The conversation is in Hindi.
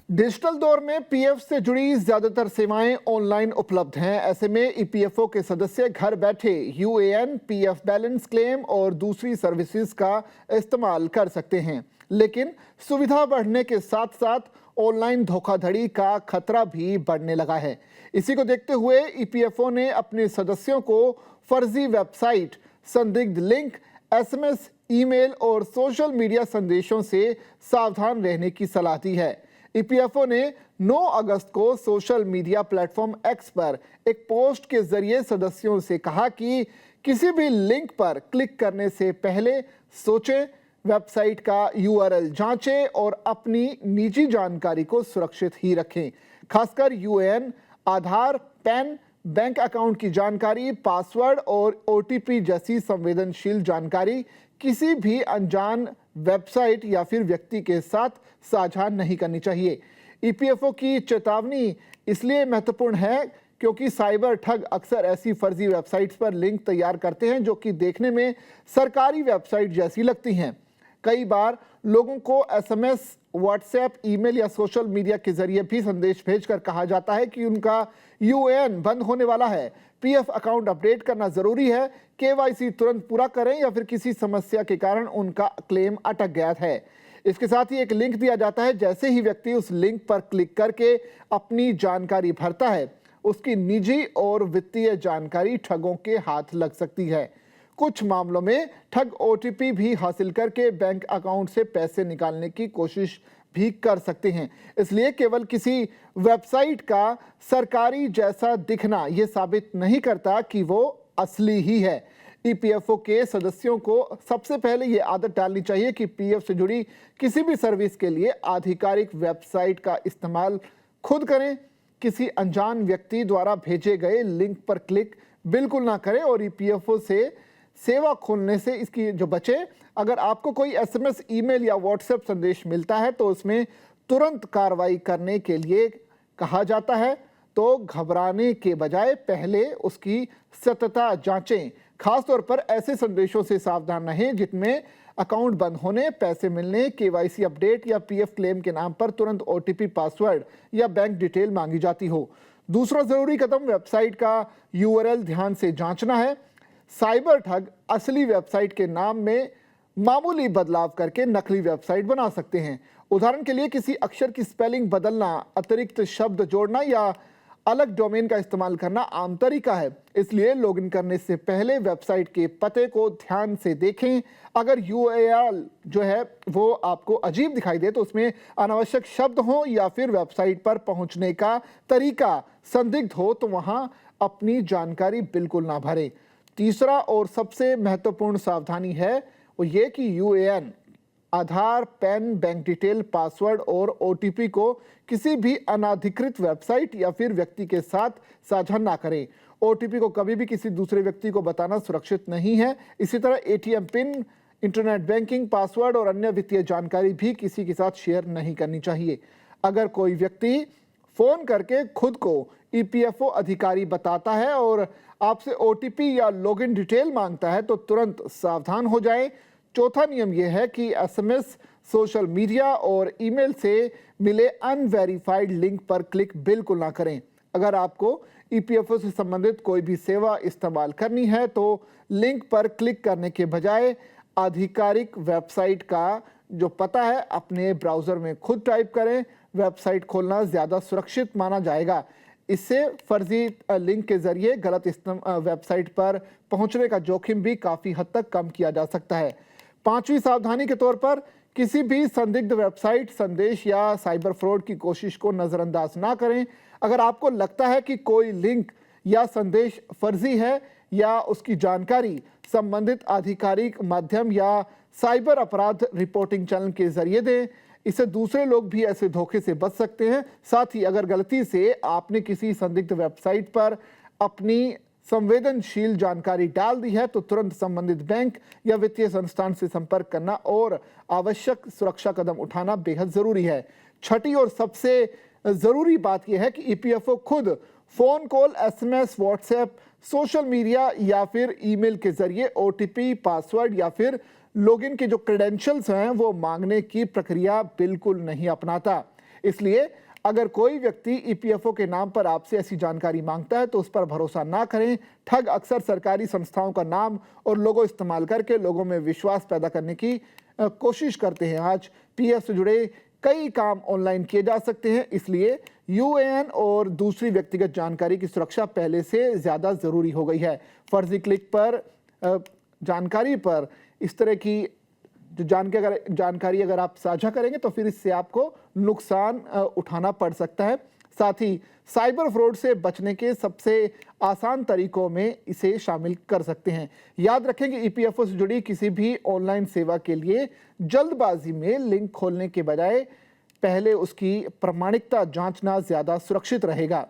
डिजिटल दौर में पीएफ से जुड़ी ज्यादातर सेवाएं ऑनलाइन उपलब्ध हैं। ऐसे में ईपीएफओ के सदस्य घर बैठे यूएएन, पीएफ बैलेंस क्लेम और दूसरी सर्विसेज का इस्तेमाल कर सकते हैं। लेकिन सुविधा बढ़ने के साथ साथ ऑनलाइन धोखाधड़ी का खतरा भी बढ़ने लगा है। इसी को देखते हुए ईपीएफओ ने अपने सदस्यों को फर्जी वेबसाइट, संदिग्ध लिंक, एसएमएस, ईमेल और सोशल मीडिया संदेशों से सावधान रहने की सलाह दी है। ईपीएफओ ने 9 अगस्त को सोशल मीडिया प्लेटफॉर्म एक्स पर एक पोस्ट के जरिए सदस्यों से कहा कि किसी भी लिंक पर क्लिक करने से पहले सोचें, वेबसाइट का यूआरएल जांचें और अपनी निजी जानकारी को सुरक्षित ही रखें। खासकर यूएएन, आधार, पैन, बैंक अकाउंट की जानकारी, पासवर्ड और ओटीपी जैसी संवेदनशील जानकारी किसी भी अनजान वेबसाइट या फिर व्यक्ति के साथ साझा नहीं करनी चाहिए। ईपीएफओ की चेतावनी इसलिए महत्वपूर्ण है क्योंकि साइबर ठग अक्सर ऐसी फर्जी वेबसाइट्स पर लिंक तैयार करते हैं जो कि देखने में सरकारी वेबसाइट जैसी लगती हैं। कई बार लोगों को एसएमएस, व्हाट्सएप, ईमेल या सोशल मीडिया के जरिए भी संदेश भेजकर कहा जाता है कि उनका यूएएन बंद होने वाला है, पीएफ अकाउंट अपडेट करना जरूरी है, केवाईसी तुरंत पूरा करें या फिर किसी समस्या के कारण उनका क्लेम अटक गया है। इसके साथ ही एक लिंक दिया जाता है। जैसे ही व्यक्ति उस लिंक पर क्लिक करके अपनी जानकारी भरता है, उसकी निजी और वित्तीय जानकारी ठगों के हाथ लग सकती है। कुछ मामलों में ठग ओटीपी भी हासिल करके बैंक अकाउंट से पैसे निकालने की कोशिश भी कर सकते हैं। इसलिए केवल किसी वेबसाइट का सरकारी जैसा दिखना यह साबित नहीं करता कि वो असली ही है। ईपीएफओ के सदस्यों को सबसे पहले ये आदत डालनी चाहिए कि पीएफ से जुड़ी किसी भी सर्विस के लिए आधिकारिक वेबसाइट का इस्तेमाल खुद करें। किसी अनजान व्यक्ति द्वारा भेजे गए लिंक पर क्लिक बिल्कुल ना करें और ईपीएफओ से सेवा खोलने से इसकी जो बचे। अगर आपको कोई एसएमएस, ईमेल या व्हाट्सएप संदेश मिलता है तो उसमें तुरंत कार्रवाई करने के लिए कहा जाता है, तो घबराने के बजाय पहले उसकी सत्यता जांचें। खासतौर पर ऐसे संदेशों से सावधान रहें जिनमें अकाउंट बंद होने, पैसे मिलने, केवाईसी अपडेट या पीएफ क्लेम के नाम पर तुरंत ओटीपी, पासवर्ड या बैंक डिटेल मांगी जाती हो। दूसरा जरूरी कदम वेबसाइट का यूआरएल ध्यान से जांचना है। साइबर ठग असली वेबसाइट के नाम में मामूली बदलाव करके नकली वेबसाइट बना सकते हैं। उदाहरण के लिए किसी अक्षर की स्पेलिंग बदलना, अतिरिक्त शब्द जोड़ना या अलग डोमेन का इस्तेमाल करना आम तरीका है। इसलिए लॉगिन करने से पहले वेबसाइट के पते को ध्यान से देखें। अगर यूआरएल जो है वो आपको अजीब दिखाई दे तो उसमें अनावश्यक शब्द हो या फिर वेबसाइट पर पहुंचने का तरीका संदिग्ध हो तो वहां अपनी जानकारी बिल्कुल ना भरें। तीसरा और सबसे महत्वपूर्ण सावधानी है वो ये कि यूएएन, आधार, पैन, बैंक डिटेल, पासवर्ड और ओटीपी को किसी भी अनाधिकृत वेबसाइट या फिर व्यक्ति के साथ साझा ना करें। ओटीपी को कभी भी किसी दूसरे व्यक्ति को बताना सुरक्षित नहीं है। इसी तरह ATM pin, internet banking password और अन्य वित्तीय जानकारी भी किसी के साथ शेयर नहीं करनी चाहिए। अगर कोई व्यक्ति फोन करके खुद को ईपीएफओ अधिकारी बताता है और आपसे ओटीपी या लॉगिन डिटेल मांगता है तो तुरंत सावधान हो जाएं। चौथा नियम यह है कि एसएमएस, सोशल मीडिया और ईमेल से मिले अनवेरिफाइड लिंक पर क्लिक बिल्कुल ना करें। अगर आपको ईपीएफओ से संबंधित कोई भी सेवा इस्तेमाल करनी है तो लिंक पर क्लिक करने के बजाय आधिकारिक वेबसाइट का जो पता है अपने ब्राउजर में खुद टाइप करें। वेबसाइट खोलना ज्यादा सुरक्षित माना जाएगा। इससे फर्जी लिंक के जरिए गलत वेबसाइट पर पहुंचने का जोखिम भी काफी हद तक कम किया जा सकता है। पांचवी सावधानी के तौर पर किसी भी संदिग्ध वेबसाइट, संदेश या साइबर फ्रॉड की कोशिश को नजरअंदाज ना करें। अगर आपको लगता है कि कोई लिंक या संदेश फर्जी है या उसकी जानकारी संबंधित आधिकारिक माध्यम या साइबर अपराध रिपोर्टिंग चैनल के जरिए दें। इससे दूसरे लोग भी ऐसे धोखे से बच सकते हैं। साथ ही अगर गलती से आपने किसी संदिग्ध वेबसाइट पर अपनी संवेदनशील जानकारी डाल दी है तो तुरंत संबंधित बैंक या वित्तीय संस्थान से संपर्क करना और आवश्यक सुरक्षा कदम उठाना बेहद जरूरी है। छठी और सबसे जरूरी बात यह है कि ईपीएफओ खुद phone call, SMS, WhatsApp, social media या फिर ईमेल के जरिए ओटीपी, पासवर्ड या फिर लॉगिन के जो क्रेडेंशियल्स हैं वो मांगने की प्रक्रिया बिल्कुल नहीं अपनाता। इसलिए अगर कोई व्यक्ति ईपीएफओ के नाम पर आपसे ऐसी जानकारी मांगता है तो उस पर भरोसा ना करें। ठग अक्सर सरकारी संस्थाओं का नाम और लोगो इस्तेमाल करके लोगों में विश्वास पैदा करने की कोशिश करते हैं। आज पीएफ से जुड़े कई काम ऑनलाइन किए जा सकते हैं, इसलिए यूएएन और दूसरी व्यक्तिगत जानकारी की सुरक्षा पहले से ज्यादा जरूरी हो गई है। फर्जी क्लिक पर जानकारी पर इस तरह की जो जानकारी अगर आप साझा करेंगे तो फिर इससे आपको नुकसान उठाना पड़ सकता है। साथ ही साइबर फ्रॉड से बचने के सबसे आसान तरीकों में इसे शामिल कर सकते हैं। याद रखें कि ईपीएफओ से जुड़ी किसी भी ऑनलाइन सेवा के लिए जल्दबाजी में लिंक खोलने के बजाय पहले उसकी प्रामाणिकता जांचना ज्यादा सुरक्षित रहेगा।